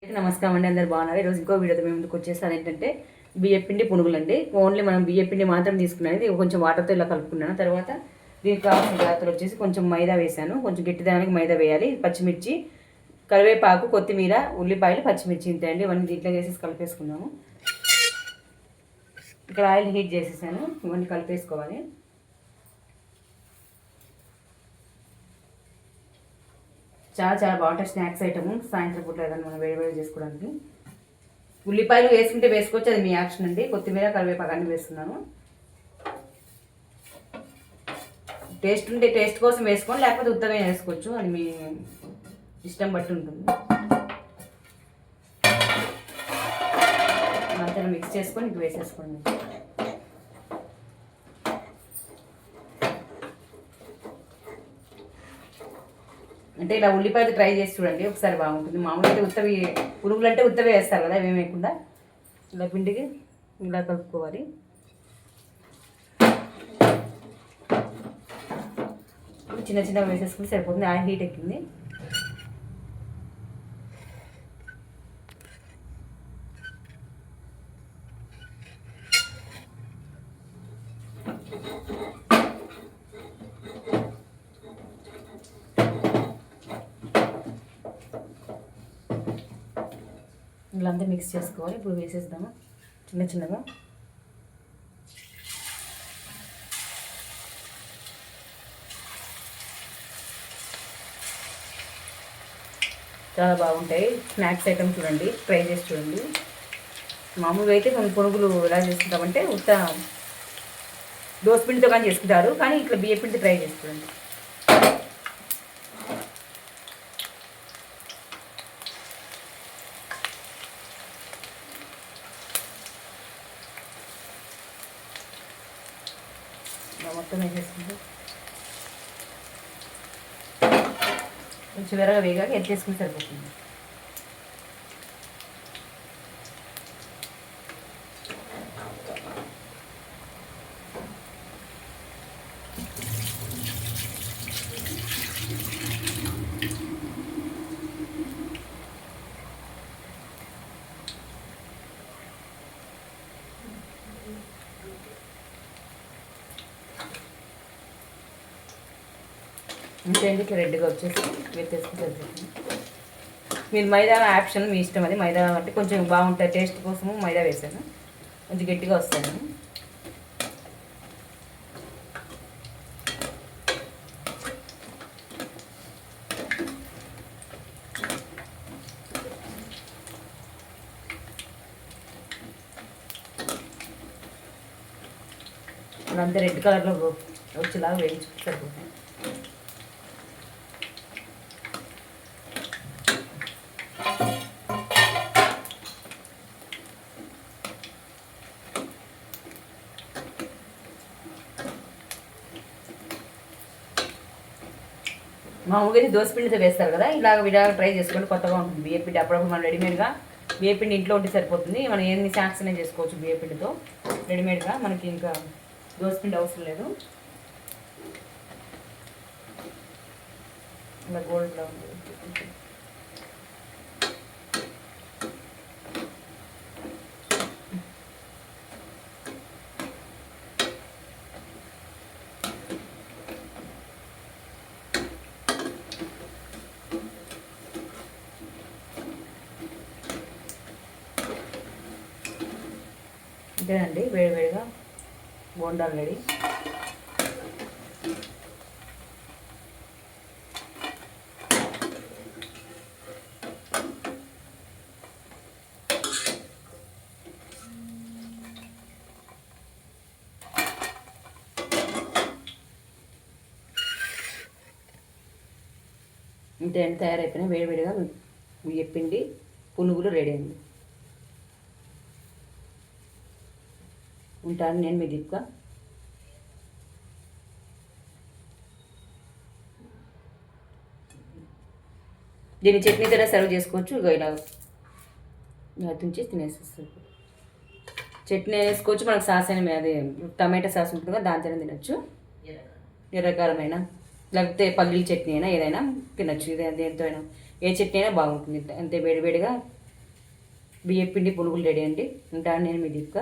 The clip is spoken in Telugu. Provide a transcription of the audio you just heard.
నమస్కారం అండి, అందరు బాగున్నారు. ఈరోజు ఇంకో వీడియోతో మేము ముందుకు వచ్చేసాను. ఏంటంటే బియ్యపిండి పునుగులు అండి. ఓన్లీ మనం బియ్యపిండి మాత్రం తీసుకున్నాను. ఇది కొంచెం వాటర్తో ఇలా కలుపుకున్నాను. తర్వాత దీనికి కావాల్సిన జాగ్రత్తలు వచ్చేసి కొంచెం మైదా వేసాను. కొంచెం గట్టిదానికి మైదా వేయాలి. పచ్చిమిర్చి, కరివేపాకు, కొత్తిమీర, ఉల్లిపాయలు, పచ్చిమిర్చి ఇంతే అండి. ఇవన్నీ దీంట్లో వేసేసి కలిపేసుకున్నాము. ఇక్కడ ఆయిల్ హీట్ చేసేసాను. ఇవన్నీ కలిపేసుకోవాలి. చాలా చాలా బాగుంటాయి స్నాక్స్ ఐటమ్. సాయంత్రం పూట ఏదైనా మనం వేడి చేసుకోవడానికి. ఉల్లిపాయలు వేసుకుంటే వేసుకోవచ్చు, అది మీ యాక్షన్ అండి. కొత్తిమీర, కరివేపాకు అన్నీ వేస్తున్నాను. టేస్ట్ ఉంటే టేస్ట్ కోసం వేసుకోండి, లేకపోతే ఉత్తగా వేసుకోవచ్చు, అది మీ ఇష్టం బట్టి ఉంటుంది. అంతా మిక్స్ చేసుకొని ఇంక వేసేసుకోండి. అంటే ఇలా ఉల్లిపాయలు ట్రై చేసి చూడండి, ఒకసారి బాగుంటుంది. మామూలుగా అయితే ఉత్తవి పురుగులు అంటే ఉత్తవే వేస్తారు కదా, ఏమేమి వేయకుండా ఇలా పిండికి ఇలా కలుపుకోవాలి. చిన్న చిన్నగా వేసేసుకుని సరిపోతుంది. ఆయిల్ హీట్ ఎక్కింది. ఇలా అంతా మిక్స్ చేసుకోవాలి. ఇప్పుడు వేసేద్దాము చిన్న చిన్నగా. చాలా బాగుంటాయి స్నాక్స్ ఐటమ్, చూడండి ట్రై చేసి చూడండి. మామూలుగా అయితే మనం పునుగులు ఎలా చేసుకుంటామంటే ఉత్త దోసపిండితో కానీ చేసుకుంటారు, కానీ ఇట్లా బియ్యపిండి ట్రై చేసి చూడండి. మొత్తం వేసేసుకుంటే కొంచెం విరగా వేగాక ఎత్తేసుకుని సరిపోతుంది. ఇంకేంటి ఇట్లా రెడ్గా వచ్చేసి వేసేసుకుంటే మీరు మైదా ఆప్షన్ మీ ఇష్టం. అది మైదా అంటే కొంచెం బాగుంటుంది, టేస్ట్ కోసము మైదా వేసాను, కొంచెం గట్టిగా వస్తాను. అంతా రెడ్ కలర్లో వచ్చేలాగా వేయించుకుంటే సరిపోతుంది. మామూలుగా దోసపిండితో వేస్తారు కదా, ఇలాగ ట్రై చేసుకోండి, కొత్తగా ఉంటుంది. బియ్యపిండి అప్పుడప్పుడు మనం రెడీమేడ్గా బియ్యపిండి ఇంట్లో ఉంటే సరిపోతుంది. మనం ఎన్ని స్నాక్స్ అనేది చేసుకోవచ్చు బియ్యపిండితో రెడీమేడ్గా, మనకి ఇంకా దోసపిండి అవసరం లేదు. ఇలా గోల్డ్లో ఉంది. అంతేనండి, వేడివేడిగా బోండాలు రెడీ. ఇంతే అండి, తయారైపోయినాయి. వేడివేడిగా బియ్యపిండి పునుగులు రెడీ అయింది. ఉంటాను నేను మీ దీపిక. దీన్ని చట్నీతో సర్వ్ చేసుకోవచ్చు. ఇక ఇలా తుంచి తినేసేస్తారు. చట్నీ వేసుకోవచ్చు, మనకు సాస్ అని అది టమాటా సాస్ ఉంటుంది కదా, దాంతో తినచ్చు. ఎర్రకారమైన లేకపోతే పల్లీల చట్నీ అయినా ఏదైనా తినచ్చు. ఇది దేంతో అయినా ఏ చట్నీ అయినా బాగుంటుంది. అంతే వేడివేడిగా బియ్యం పిండి పునుగులు రెడీ అండి. ఉంటాను నేను మీ దీపిక.